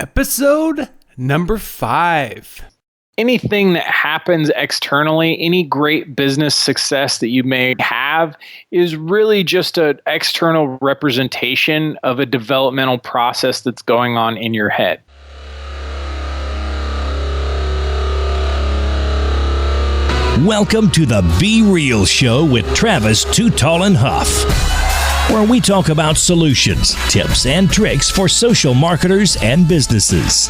Episode number 5. Anything that happens externally, any great business success that you may have is really just an external representation of a developmental process that's going on in your head. Welcome to the Be Real Show with Travis Too Tall and Huff, where we talk about solutions, tips, and tricks for social marketers and businesses.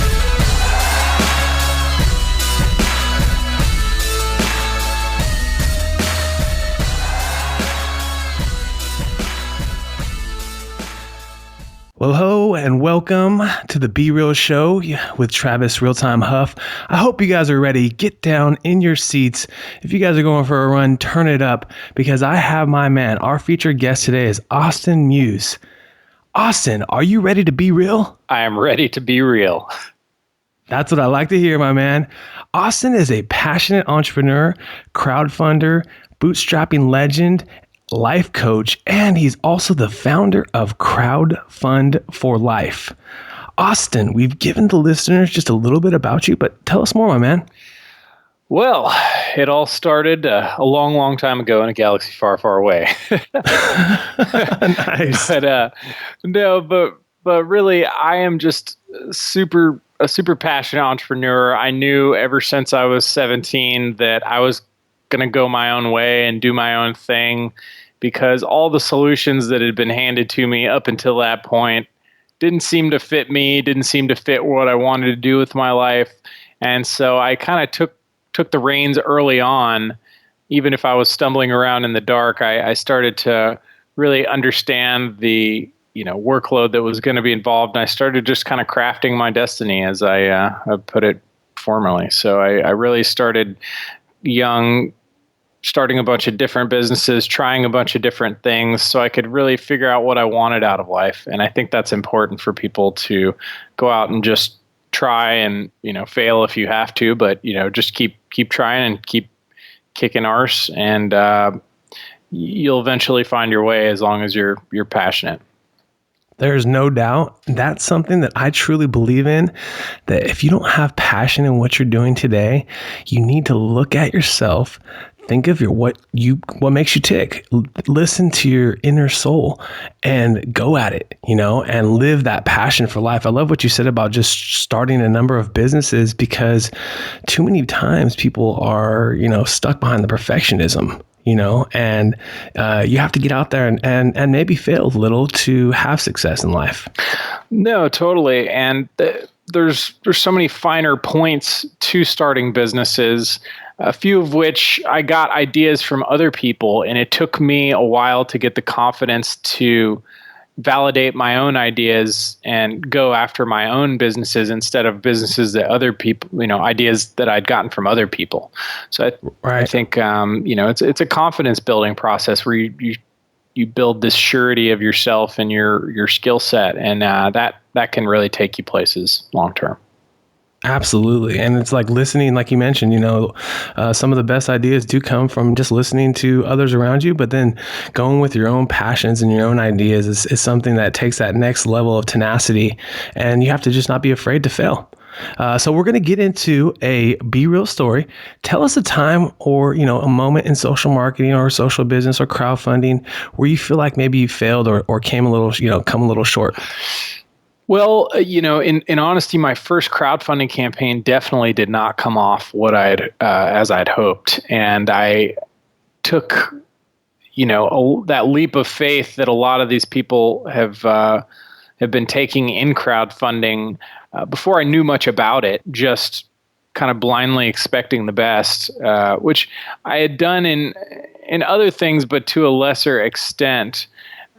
Well, hello and welcome to the Be Real Show with Travis Real-Time Huff. I hope you guys are ready. Get down in your seats. If you guys are going for a run, turn it up because I have my man. Our featured guest today is Austin Muhs. Austin, are you ready to be real? I am ready to be real. That's what I like to hear, my man. Austin is a passionate entrepreneur, crowdfunder, bootstrapping legend, life coach, and he's also the founder of Crowdfund for Life. Austin, we've given the listeners just a little bit about you, but tell us more, my man. Well, it all started a long, long time ago in a galaxy far, far away. Nice. But really, I am just a super passionate entrepreneur. I knew ever since I was 17 that I was going to go my own way and do my own thing, because all the solutions that had been handed to me up until that point didn't seem to fit me, didn't seem to fit what I wanted to do with my life. And so I kind of took the reins early on. Even if I was stumbling around in the dark, I started to really understand the workload that was going to be involved. And I started just kind of crafting my destiny, as I put it formerly. So I really started young, starting a bunch of different businesses, trying a bunch of different things so I could really figure out what I wanted out of life. And I think that's important for people to go out and just try and, fail if you have to, but, just keep trying and keep kicking arse, and you'll eventually find your way as long as you're passionate. There's no doubt that's something that I truly believe in, that if you don't have passion in what you're doing today, you need to look at yourself, think of what makes you tick, listen to your inner soul and go at it, and live that passion for life. I love what you said about just starting a number of businesses, because too many times people are, stuck behind the perfectionism. And you have to get out there and maybe fail a little to have success in life. No, totally. And there's so many finer points to starting businesses, a few of which I got ideas from other people, and it took me a while to get the confidence to validate my own ideas and go after my own businesses instead of businesses that other people, ideas that I'd gotten from other people. So I think, it's a confidence building process where you build this surety of yourself and your skill set, and that can really take you places long term. Absolutely. And it's like listening, like you mentioned, some of the best ideas do come from just listening to others around you, but then going with your own passions and your own ideas is something that takes that next level of tenacity, and you have to just not be afraid to fail. So we're going to get into a Be Real story. Tell us a time or, a moment in social marketing or social business or crowdfunding where you feel like maybe you failed or came a little short. Well, in honesty, my first crowdfunding campaign definitely did not come off as I'd hoped, and I took, that leap of faith that a lot of these people have been taking in crowdfunding before I knew much about it, just kind of blindly expecting the best, which I had done in other things, but to a lesser extent.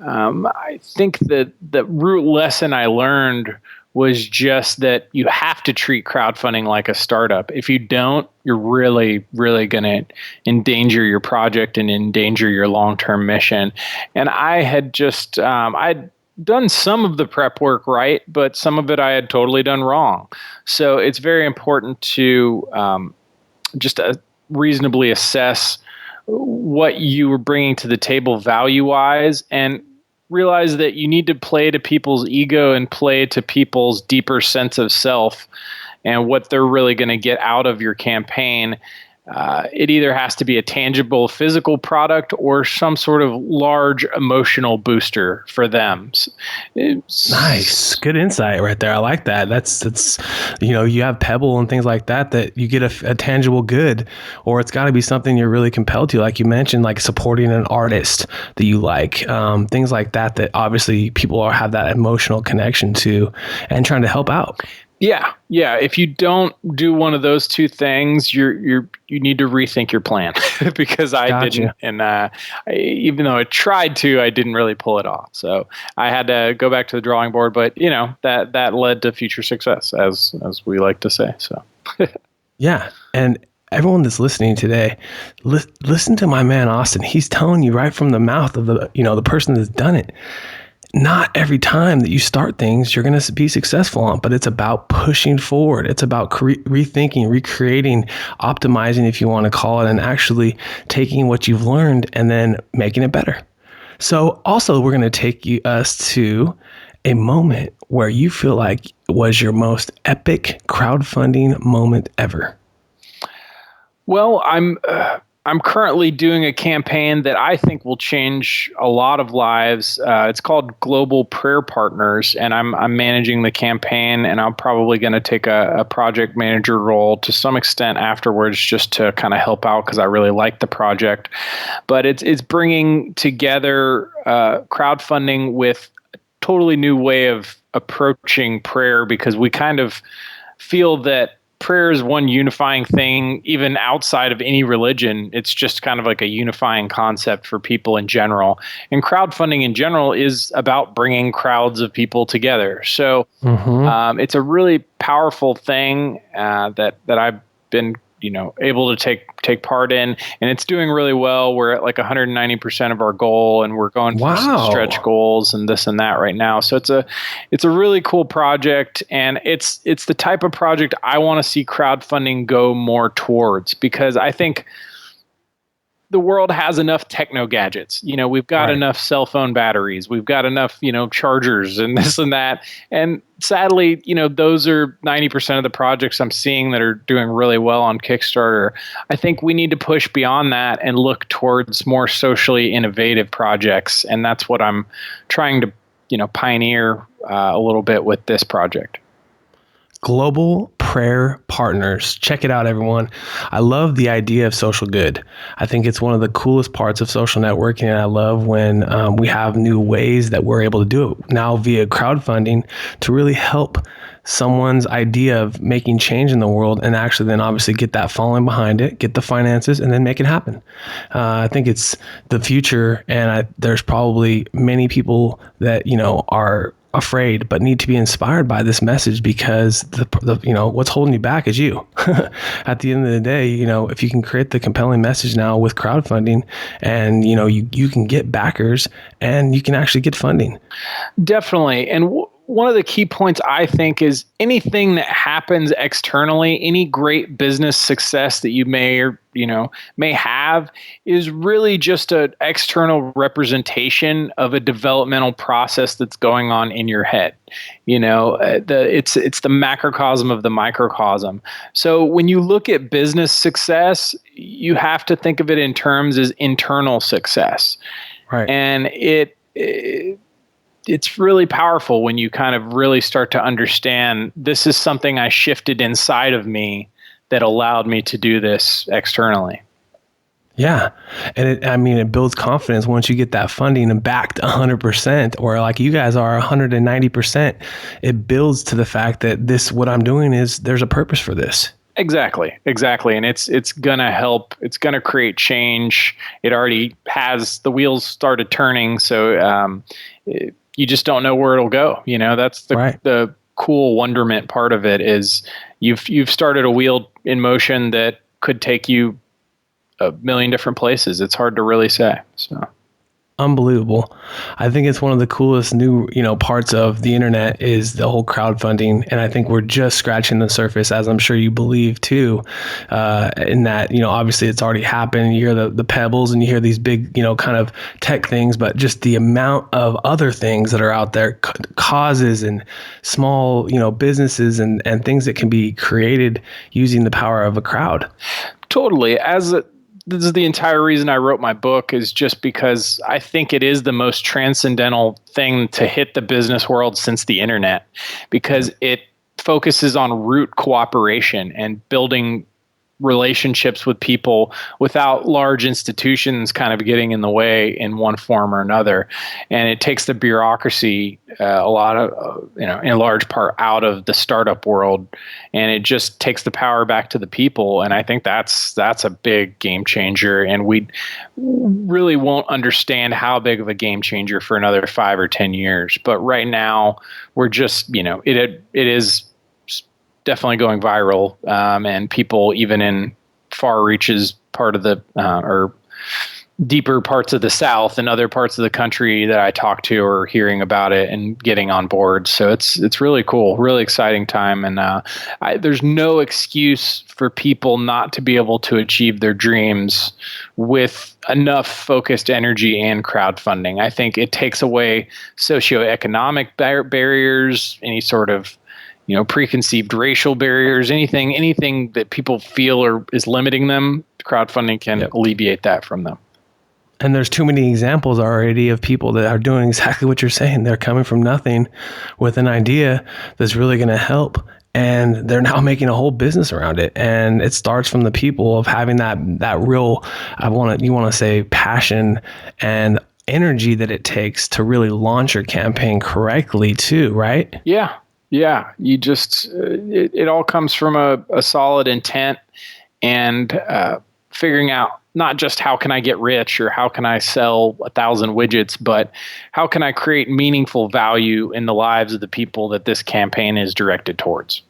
I think that the root lesson I learned was just that you have to treat crowdfunding like a startup. If you don't, you're really, really going to endanger your project and endanger your long-term mission. And I had just, I'd done some of the prep work right, but some of it I had totally done wrong. So it's very important to just reasonably assess what you were bringing to the table value-wise, and realize that you need to play to people's ego and play to people's deeper sense of self and what they're really going to get out of your campaign. It either has to be a tangible physical product or some sort of large emotional booster for them. Nice. Good insight right there. I like that. That's you have Pebble and things like that you get a tangible good, or it's got to be something you're really compelled to, like you mentioned, like supporting an artist that you like, things like that obviously people have that emotional connection to and trying to help out. Yeah. If you don't do one of those two things, you need to rethink your plan because I Gotcha. didn't, and even though I tried to, I didn't really pull it off. So I had to go back to the drawing board. But that led to future success, as we like to say. So Yeah, and everyone that's listening today, listen to my man Austin. He's telling you right from the mouth of the person that's done it. Not every time that you start things you're going to be successful on, but it's about pushing forward. It's about rethinking, recreating, optimizing, if you want to call it, and actually taking what you've learned and then making it better. So also we're going to take us to a moment where you feel like it was your most epic crowdfunding moment ever. Well, I'm currently doing a campaign that I think will change a lot of lives. It's called Global Prayer Partners, and I'm managing the campaign, and I'm probably going to take a project manager role to some extent afterwards, just to kind of help out because I really like the project. But it's bringing together crowdfunding with a totally new way of approaching prayer, because we kind of feel that prayer is one unifying thing, even outside of any religion. It's just kind of like a unifying concept for people in general. And crowdfunding in general is about bringing crowds of people together. So it's a really powerful thing that I've been able to take part in, and it's doing really well. We're at like 190% of our goal, and we're going for some stretch goals and this and that right now. So it's a really cool project, and it's the type of project I want to see crowdfunding go more towards, because I think the world has enough techno gadgets. We've got enough cell phone batteries. We've got enough, chargers and this and that. And sadly, those are 90% of the projects I'm seeing that are doing really well on Kickstarter. I think we need to push beyond that and look towards more socially innovative projects. And that's what I'm trying to, pioneer a little bit with this project. Global Prayer Partners. Check it out, everyone. I love the idea of social good. I think it's one of the coolest parts of social networking, and I love when we have new ways that we're able to do it now via crowdfunding to really help someone's idea of making change in the world, and actually then obviously get that following behind it, get the finances, and then make it happen. I think it's the future, and there's probably many people that are afraid but need to be inspired by this message, because the what's holding you back is you. At the end of the day, if you can create the compelling message now with crowdfunding, and you can get backers and you can actually get funding. Definitely. And one of the key points, I think, is anything that happens externally, any great business success that you may have, is really just an external representation of a developmental process that's going on in your head. It's the macrocosm of the microcosm. So when you look at business success, you have to think of it in terms as internal success. Right. And it's really powerful when you kind of really start to understand this is something I shifted inside of me that allowed me to do this externally. Yeah. And it builds confidence once you get that funding and backed 100%, or like you guys are 190%. It builds to the fact that what I'm doing there's a purpose for this. Exactly. And it's going to help. It's going to create change. It already has. The wheels started turning. So you just don't know where it'll go. That's the cool wonderment part of it, is you've started a wheel in motion that could take you a million different places. It's hard to really say. So unbelievable. I think it's one of the coolest new, parts of the internet is the whole crowdfunding. And I think we're just scratching the surface, as I'm sure you believe too, in that, obviously it's already happened. You hear the pebbles and you hear these big, kind of tech things, but just the amount of other things that are out there, causes and small, businesses and things that can be created using the power of a crowd. Totally. This is the entire reason I wrote my book, is just because I think it is the most transcendental thing to hit the business world since the internet, because it focuses on root cooperation and building relationships with people without large institutions kind of getting in the way in one form or another. And it takes the bureaucracy a lot of, in large part out of the startup world. And it just takes the power back to the people. And I think that's a big game changer. And we really won't understand how big of a game changer for another 5 or 10 years. But right now we're just, it is definitely going viral, and people even in far reaches part of the or deeper parts of the South and other parts of the country that I talk to are hearing about it and getting on board. So it's really cool, really exciting time, and there's no excuse for people not to be able to achieve their dreams with enough focused energy and crowdfunding. I think it takes away socioeconomic barriers, any sort of preconceived racial barriers, anything that people feel or is limiting them. Crowdfunding can alleviate that from them. And there's too many examples already of people that are doing exactly what you're saying. They're coming from nothing with an idea that's really going to help, and they're now making a whole business around it. And it starts from the people of having that real, you want to say, passion and energy that it takes to really launch your campaign correctly too, right? Yeah. Yeah, you just it all comes from a solid intent and figuring out not just how can I get rich or how can I sell 1,000 widgets, but how can I create meaningful value in the lives of the people that this campaign is directed towards.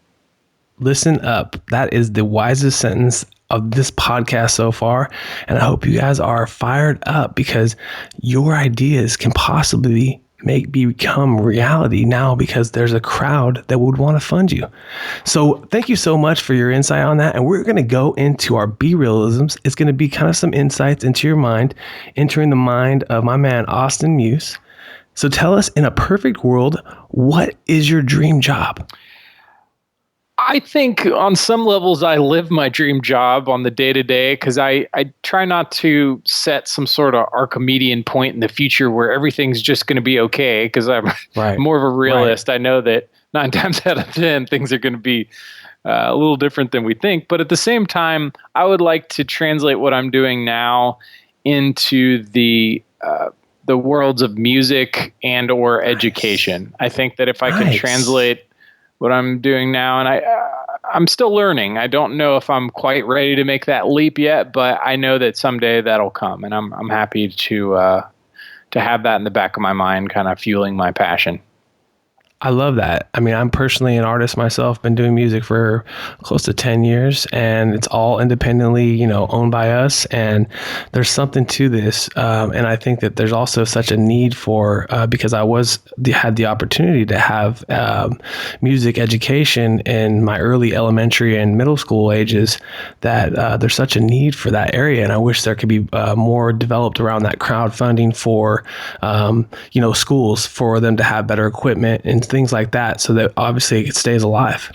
Listen up. That is the wisest sentence of this podcast so far. And I hope you guys are fired up, because your ideas can possibly become reality now because there's a crowd that would want to fund you. So thank you so much for your insight on that. And we're going to go into our B-realisms. It's going to be kind of some insights into your mind, entering the mind of my man, Austin Muhs. So tell us, in a perfect world, what is your dream job? I think on some levels I live my dream job on the day-to-day, because I try not to set some sort of Archimedean point in the future where everything's just going to be okay, because I'm more of a realist. Right. I know that 9 times out of 10 things are going to be a little different than we think. But at the same time, I would like to translate what I'm doing now into the worlds of music and or education. I think that if I can translate what I'm doing now, and I'm still learning. I don't know if I'm quite ready to make that leap yet, but I know that someday that'll come, and I'm happy to have that in the back of my mind, kind of fueling my passion. I love that. I mean, I'm personally an artist myself, been doing music for close to 10 years, and it's all independently, owned by us. And there's something to this. And I think that there's also such a need for, because I had the opportunity to have music education in my early elementary and middle school ages, that there's such a need for that area. And I wish there could be more developed around that crowdfunding for, schools, for them to have better equipment and things like that, so that obviously it stays alive.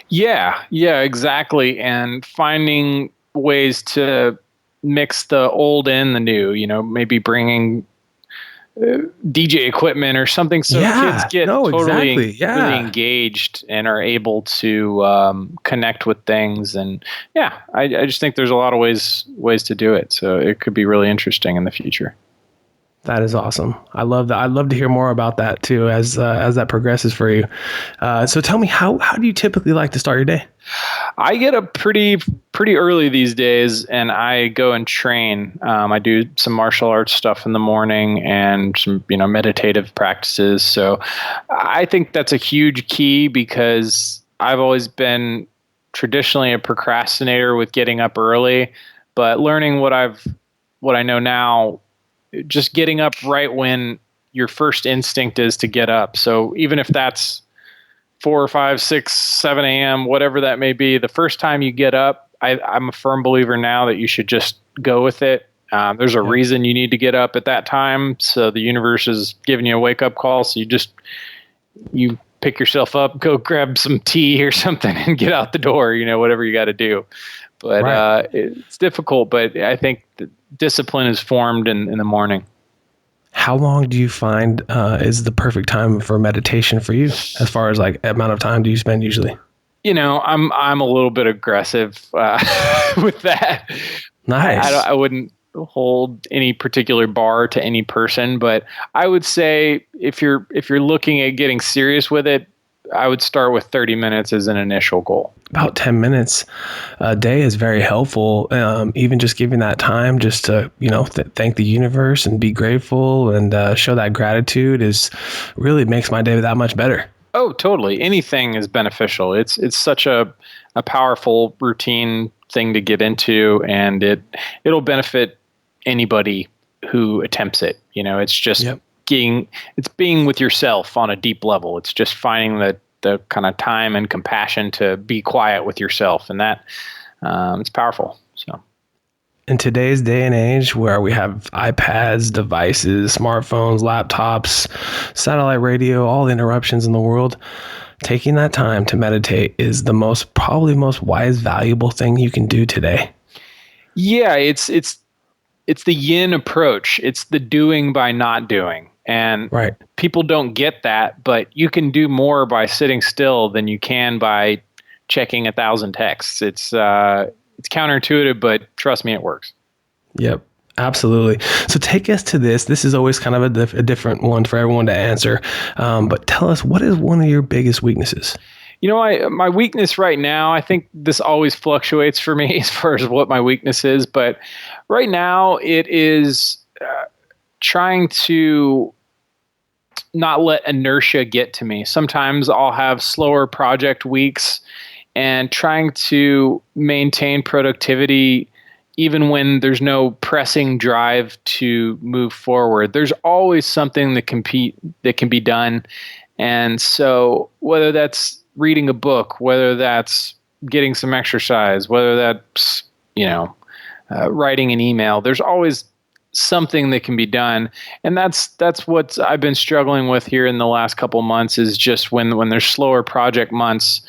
Yeah, exactly. And finding ways to mix the old and the new, maybe bringing DJ equipment or something, so kids get really engaged and are able to connect with things. And I just think there's a lot of ways to do it. So it could be really interesting in the future. That is awesome. I love that. I'd love to hear more about that too, as that progresses for you. So tell me, how do you typically like to start your day? I get up pretty early these days, and I go and train. I do some martial arts stuff in the morning and some meditative practices. So I think that's a huge key, because I've always been traditionally a procrastinator with getting up early, but learning what I know now just getting up right when your first instinct is to get up. So even if that's 4, 5, 6, 7 a.m., whatever that may be, the first time you get up, I'm a firm believer now that you should just go with it. There's a reason you need to get up at that time. So the universe is giving you a wake up call. So you pick yourself up, go grab some tea or something and get out the door, whatever you got to do. But it's difficult, but I think the discipline is formed in the morning. How long do you find is the perfect time for meditation for you? As far as like amount of time do you spend usually? I'm a little bit aggressive with that. Nice. I wouldn't hold any particular bar to any person, but I would say if you're looking at getting serious with it, I would start with 30 minutes as an initial goal. About 10 minutes a day is very helpful. Even just giving that time just to, thank the universe and be grateful and show that gratitude really makes my day that much better. Oh, totally. Anything is beneficial. It's such a powerful routine thing to get into, and it'll benefit anybody who attempts it. It's just being with yourself on a deep level. It's just finding the kind of time and compassion to be quiet with yourself, and that it's powerful. So in today's day and age where we have iPads, devices, smartphones, laptops, satellite radio, all the interruptions in the world, taking that time to meditate is probably most wise, valuable thing you can do today. Yeah, it's the yin approach. It's the doing by not doing. And people don't get that, but you can do more by sitting still than you can by checking 1,000 texts. It's counterintuitive, but trust me, it works. Yep, absolutely. So take us to this. This is always kind of a different one for everyone to answer. But tell us, what is one of your biggest weaknesses? My weakness right now, I think this always fluctuates for me as far as what my weakness is. But right now it is trying to not let inertia get to me. Sometimes I'll have slower project weeks, and trying to maintain productivity even when there's no pressing drive to move forward. There's always something that can be done. And so whether that's reading a book, whether that's getting some exercise, whether that's, writing an email, there's always something that can be done. And that's what I've been struggling with here in the last couple months, is just when there's slower project months,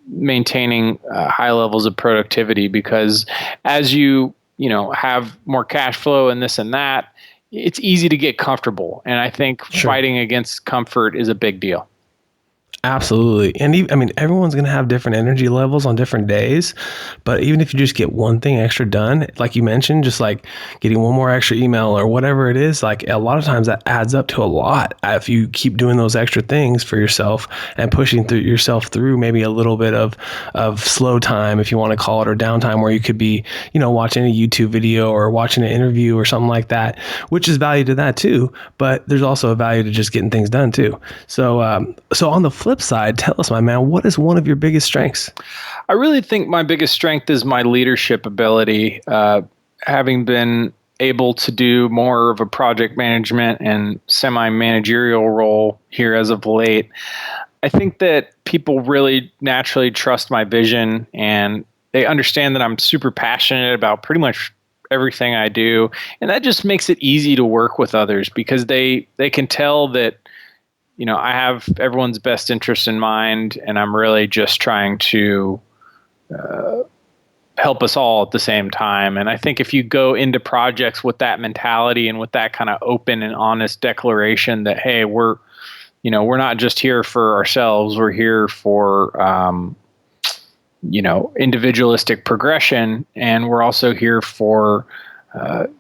maintaining high levels of productivity, because as you have more cash flow and this and that, it's easy to get comfortable. And I think fighting against comfort is a big deal. Absolutely. And everyone's going to have different energy levels on different days, but even if you just get one thing extra done, like you mentioned, just like getting one more extra email or whatever it is, like a lot of times that adds up to a lot. If you keep doing those extra things for yourself and pushing yourself through maybe a little bit of slow time, if you want to call it, or downtime, where you could be, watching a YouTube video or watching an interview or something like that, which is value to that too. But there's also a value to just getting things done too. So on the flip side, tell us, my man, what is one of your biggest strengths? I really think my biggest strength is my leadership ability. Having been able to do more of a project management and semi-managerial role here as of late, I think that people really naturally trust my vision, and they understand that I'm super passionate about pretty much everything I do. And that just makes it easy to work with others, because they can tell that I have everyone's best interest in mind, and I'm really just trying to help us all at the same time. And I think if you go into projects with that mentality and with that kind of open and honest declaration that, hey, we're not just here for ourselves, we're here for, individualistic progression, and we're also here for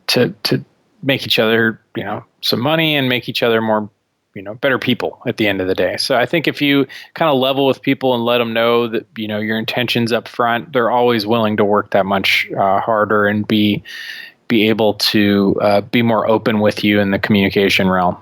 to make each other, some money and make each other more, better people at the end of the day. So I think if you kind of level with people and let them know that, your intentions up front, they're always willing to work that much harder and be able to be more open with you in the communication realm.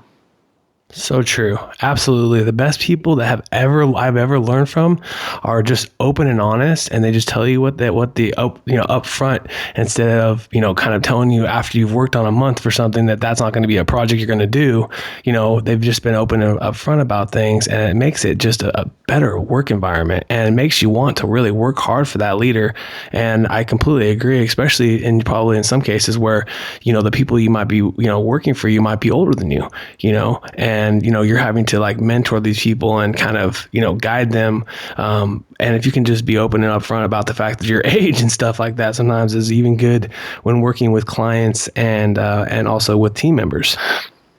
So true. Absolutely. The best people that I've ever learned from are just open and honest, and they just tell you up front, instead of, kind of telling you after you've worked on a month for something that's not going to be a project you're going to do. They've just been open and upfront about things, and it makes it just a better work environment, and it makes you want to really work hard for that leader. And I completely agree, especially probably in some cases where, the people you might be, working for you might be older than you, and you're having to like mentor these people and kind of, guide them. And if you can just be open and upfront about the fact that your age and stuff like that sometimes is even good when working with clients and also with team members.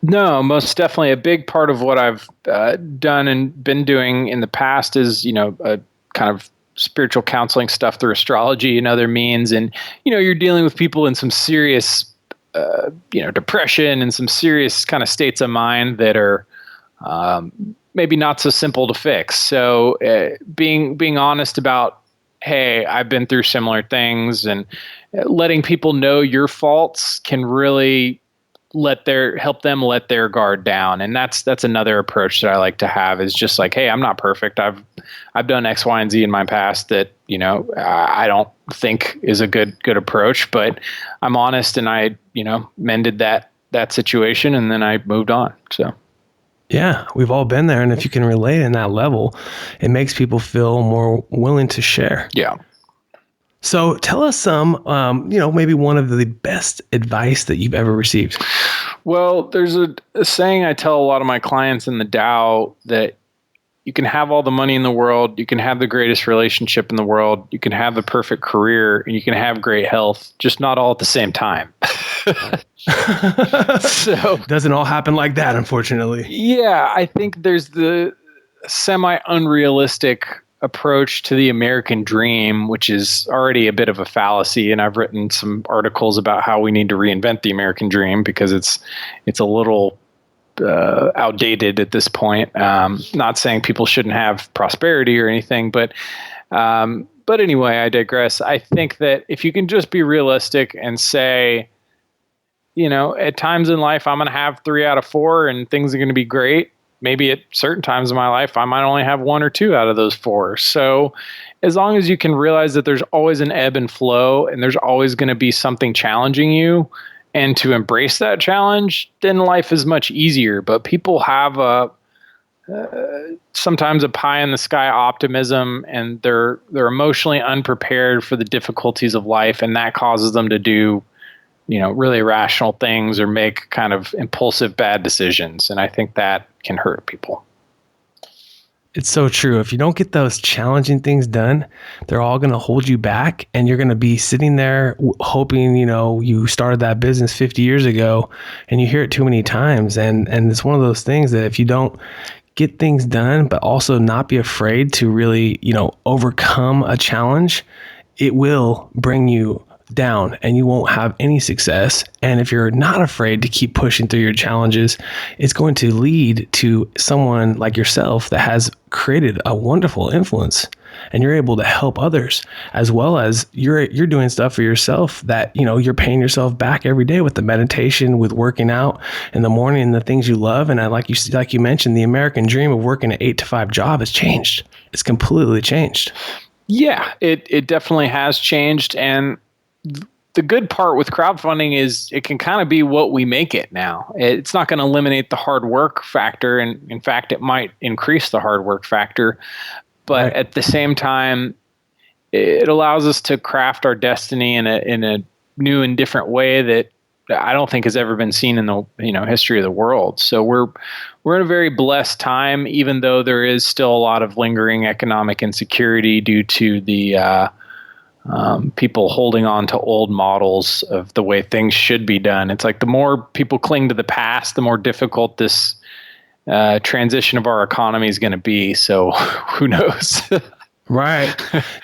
No, most definitely. A big part of what I've done and been doing in the past is, a kind of spiritual counseling stuff through astrology and other means. And, you're dealing with people in some serious depression and some serious kind of states of mind that are maybe not so simple to fix. So being honest about, hey, I've been through similar things, and letting people know your faults can really help them let their guard down. And that's another approach that I like to have, is just like, hey, I'm not perfect. I've done X, Y, and Z in my past that, I don't think is a good approach, but I'm honest, and I, mended that situation, and then I moved on. So. Yeah, we've all been there. And if you can relate in that level, it makes people feel more willing to share. Yeah. So tell us some, maybe one of the best advice that you've ever received. Well, there's a saying I tell a lot of my clients in the Tao, that you can have all the money in the world, you can have the greatest relationship in the world, you can have the perfect career, and you can have great health, just not all at the same time. So doesn't all happen like that, unfortunately. Yeah, I think there's the semi-unrealistic approach to the American dream, which is already a bit of a fallacy. And I've written some articles about how we need to reinvent the American dream, because it's a little outdated at this point. Not saying people shouldn't have prosperity or anything, but anyway, I digress. I think that if you can just be realistic and say, at times in life, I'm going to have 3 out of 4 and things are going to be great. Maybe at certain times in my life, I might only have 1 or 2 out of those 4. So as long as you can realize that there's always an ebb and flow, and there's always going to be something challenging you, and to embrace that challenge, then life is much easier. But people have sometimes a pie in the sky optimism, and they're emotionally unprepared for the difficulties of life, and that causes them to do really irrational things or make kind of impulsive bad decisions. And I think that can hurt people. It's so true. If you don't get those challenging things done, they're all going to hold you back, and you're going to be sitting there hoping, you started that business 50 years ago, and you hear it too many times. And it's one of those things that if you don't get things done, but also not be afraid to really, overcome a challenge, it will bring you down, and you won't have any success. And if you're not afraid to keep pushing through your challenges, it's going to lead to someone like yourself that has created a wonderful influence, and you're able to help others, as well as you're doing stuff for yourself that, you're paying yourself back every day with the meditation, with working out in the morning, and the things you love. And like you mentioned, the American dream of working an 8-to-5 job has changed. It's completely changed. Yeah, it definitely has changed. And the good part with crowdfunding is it can kind of be what we make it now. It's not going to eliminate the hard work factor. And in fact, it might increase the hard work factor. But right. At the same time, it allows us to craft our destiny in a new and different way that I don't think has ever been seen in the history of the world. So we're in a very blessed time, even though there is still a lot of lingering economic insecurity due to the people holding on to old models of the way things should be done. It's like the more people cling to the past, the more difficult this transition of our economy is going to be. So who knows? Right.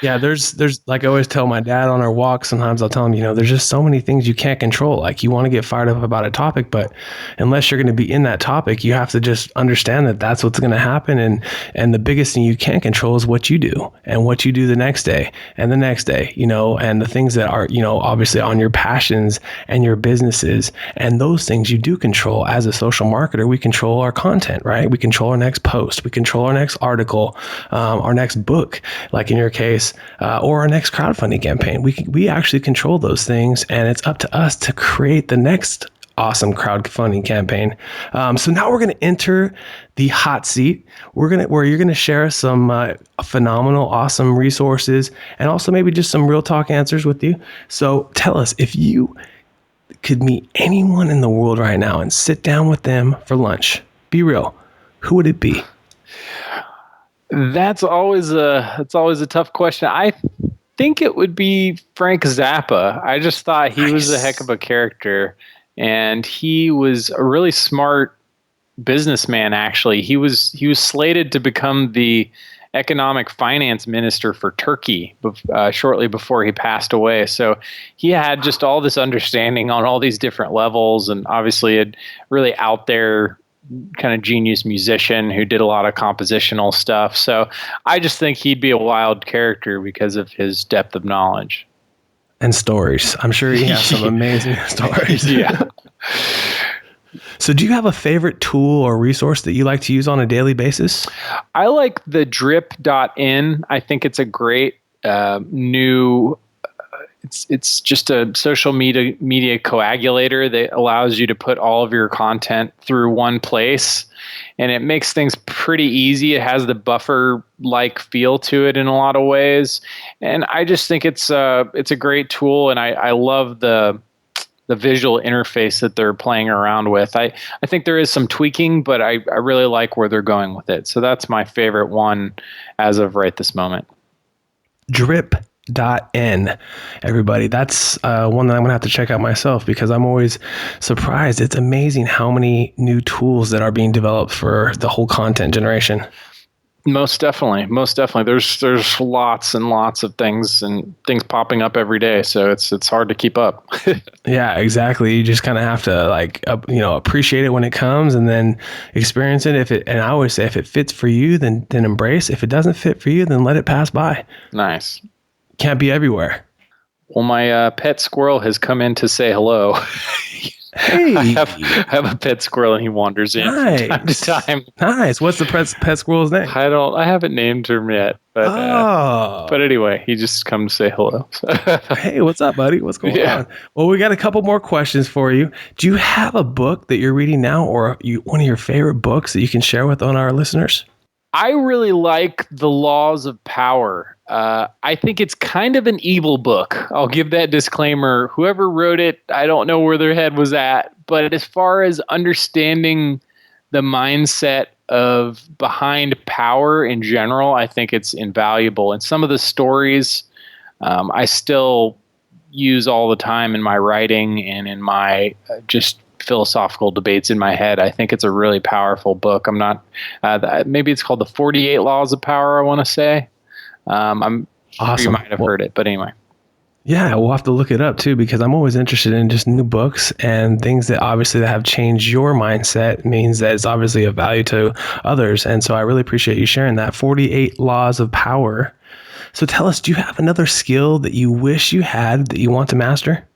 Yeah. There's like I always tell my dad on our walks, sometimes I'll tell him, there's just so many things you can't control. Like you want to get fired up about a topic, but unless you're going to be in that topic, you have to just understand that that's what's going to happen. And the biggest thing you can control is what you do and what you do the next day and the next day, and the things that are, obviously on your passions and your businesses, and those things you do control. As a social marketer, we control our content, right? We control our next post, we control our next article, our next book, like in your case, or our next crowdfunding campaign. We actually control those things, and it's up to us to create the next awesome crowdfunding campaign. So now we're going to enter the hot seat. Where you're going to share some phenomenal, awesome resources, and also maybe just some real talk answers with you. So tell us, if you could meet anyone in the world right now and sit down with them for lunch, be real, who would it be? That's always a tough question. I think it would be Frank Zappa. I just thought he was a heck of a character, and he was a really smart businessman. Actually, he was slated to become the economic finance minister for Turkey shortly before he passed away. So he had just all this understanding on all these different levels, and obviously a really out there kind of genius musician who did a lot of compositional stuff. So I just think he'd be a wild character because of his depth of knowledge. And stories. I'm sure he has some amazing stories. Yeah. So do you have a favorite tool or resource that you like to use on a daily basis? I like the drip.in. I think it's a great new it's just a social media coagulator that allows you to put all of your content through one place, and it makes things pretty easy. It has the buffer-like feel to it in a lot of ways, and I just think it's a great tool, and I love the visual interface that they're playing around with. I think there is some tweaking, but I really like where they're going with it. So that's my favorite one as of right this moment. Drip.in, everybody. That's one that I'm gonna have to check out myself, because I'm always surprised. It's amazing how many new tools that are being developed for the whole content generation. Most definitely. There's lots and lots of things popping up every day, so it's hard to keep up. Yeah, exactly. You just kind of have to appreciate it when it comes, and then experience it. And I always say, if it fits for you, then embrace. If it doesn't fit for you, then let it pass by. Nice. Can't be everywhere. Well, my pet squirrel has come in to say hello. Hey, I have a pet squirrel, and he wanders in from time to time. Nice. What's the pet squirrel's name? I haven't named him yet, but anyway, he just comes to say hello. Hey, what's up, buddy? What's going on? Well, we got a couple more questions for you. Do you have a book that you're reading now, or one of your favorite books that you can share with our listeners? I really like The Laws of Power. I think it's kind of an evil book. I'll give that disclaimer. Whoever wrote it, I don't know where their head was at. But as far as understanding the mindset of behind power in general, I think it's invaluable. And some of the stories I still use all the time in my writing and in my just philosophical debates in my head. I think it's a really powerful book. I'm not, maybe it's called The 48 Laws of Power, I want to say. I'm awesome. Sure you might have heard it, but anyway. Yeah, we'll have to look it up too, because I'm always interested in just new books and things that obviously that have changed your mindset. Means that it's obviously of value to others. And so I really appreciate you sharing that. 48 Laws of Power. So tell us, do you have another skill that you wish you had that you want to master?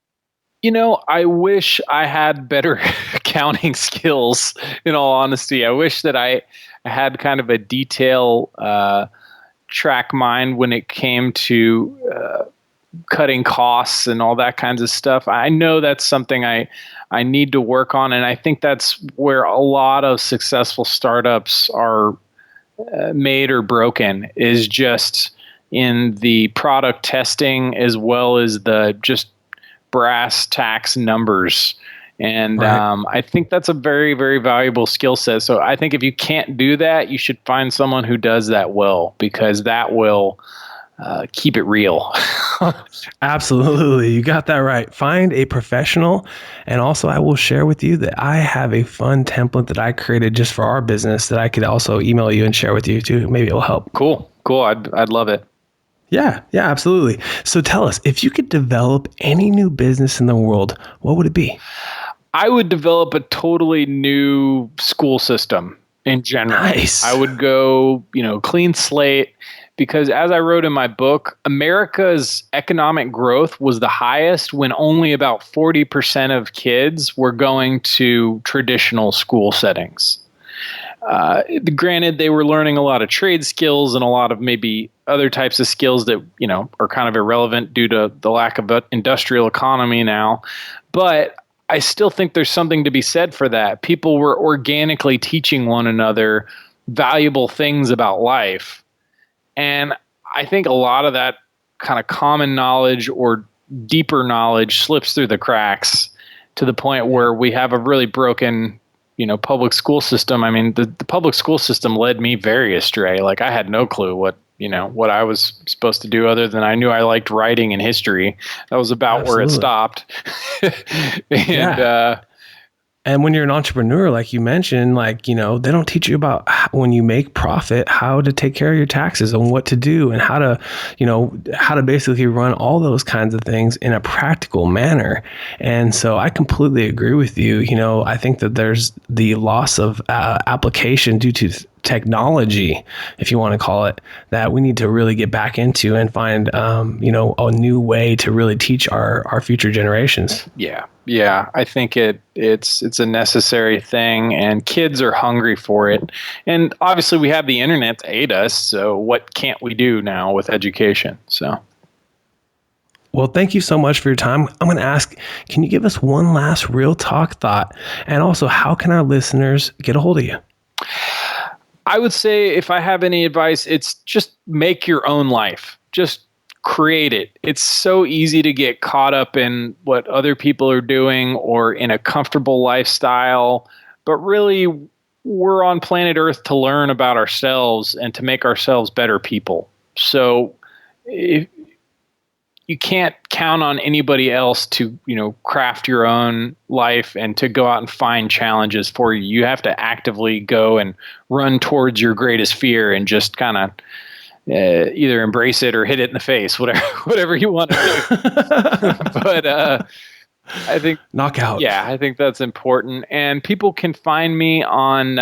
I wish I had better accounting skills, in all honesty. I wish that I had kind of a detail track mind when it came to cutting costs and all that kinds of stuff. I know that's something I need to work on, and I think that's where a lot of successful startups are made or broken, is just in the product testing as well as the just brass tacks numbers. And right. I think that's a very, very valuable skill set. So I think if you can't do that, you should find someone who does that well, because that will keep it real. Absolutely. You got that right. Find a professional. And also, I will share with you that I have a fun template that I created just for our business that I could also email you and share with you too. Maybe it will help. Cool. I'd love it. Yeah, absolutely. So tell us, if you could develop any new business in the world, what would it be? I would develop a totally new school system in general. Nice. I would go, clean slate, because as I wrote in my book, America's economic growth was the highest when only about 40% of kids were going to traditional school settings. Granted, they were learning a lot of trade skills and a lot of maybe other types of skills that, are kind of irrelevant due to the lack of industrial economy now. But I still think there's something to be said for that. People were organically teaching one another valuable things about life. And I think a lot of that kind of common knowledge or deeper knowledge slips through the cracks to the point where we have a really broken public school system. I mean, the public school system led me very astray. Like, I had no clue what I was supposed to do, other than I knew I liked writing and history. That was about Absolutely. where it stopped. And when you're an entrepreneur, like you mentioned, they don't teach you about when you make profit, how to take care of your taxes and what to do and how to basically run all those kinds of things in a practical manner. And so I completely agree with you. I think that there's the loss of application due to technology, if you want to call it, that we need to really get back into and find, a new way to really teach our future generations. Yeah. I think it's a necessary thing, and kids are hungry for it. And obviously we have the internet to aid us. So what can't we do now with education? So. Well, thank you so much for your time. I'm going to ask, can you give us one last real talk thought? And also, how can our listeners get a hold of you? I would say, if I have any advice, it's just make your own life. Just create it. It's so easy to get caught up in what other people are doing or in a comfortable lifestyle. But really, we're on planet Earth to learn about ourselves and to make ourselves better people. So you can't count on anybody else to, craft your own life and to go out and find challenges for you. You have to actively go and run towards your greatest fear and just kind of either embrace it or hit it in the face, whatever you want to do. But I think knockout. Yeah, I think that's important. And people can find me on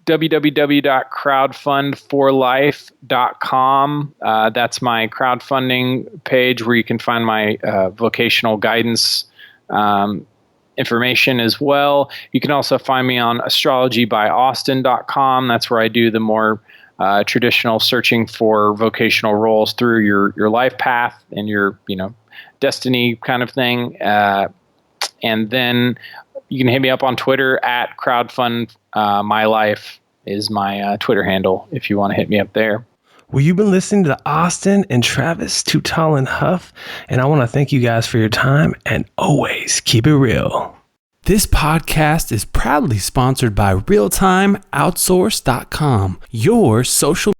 www.crowdfundforlife.com. That's my crowdfunding page where you can find my vocational guidance information as well. You can also find me on astrologybyaustin.com. That's where I do the more traditional searching for vocational roles through your life path and your destiny kind of thing. And then you can hit me up on Twitter at crowdfundmylife is my Twitter handle if you want to hit me up there. Well, you've been listening to Austin and Travis, Too Tall and Huff, and I want to thank you guys for your time, and always keep it real. This podcast is proudly sponsored by realtimeoutsource.com, your social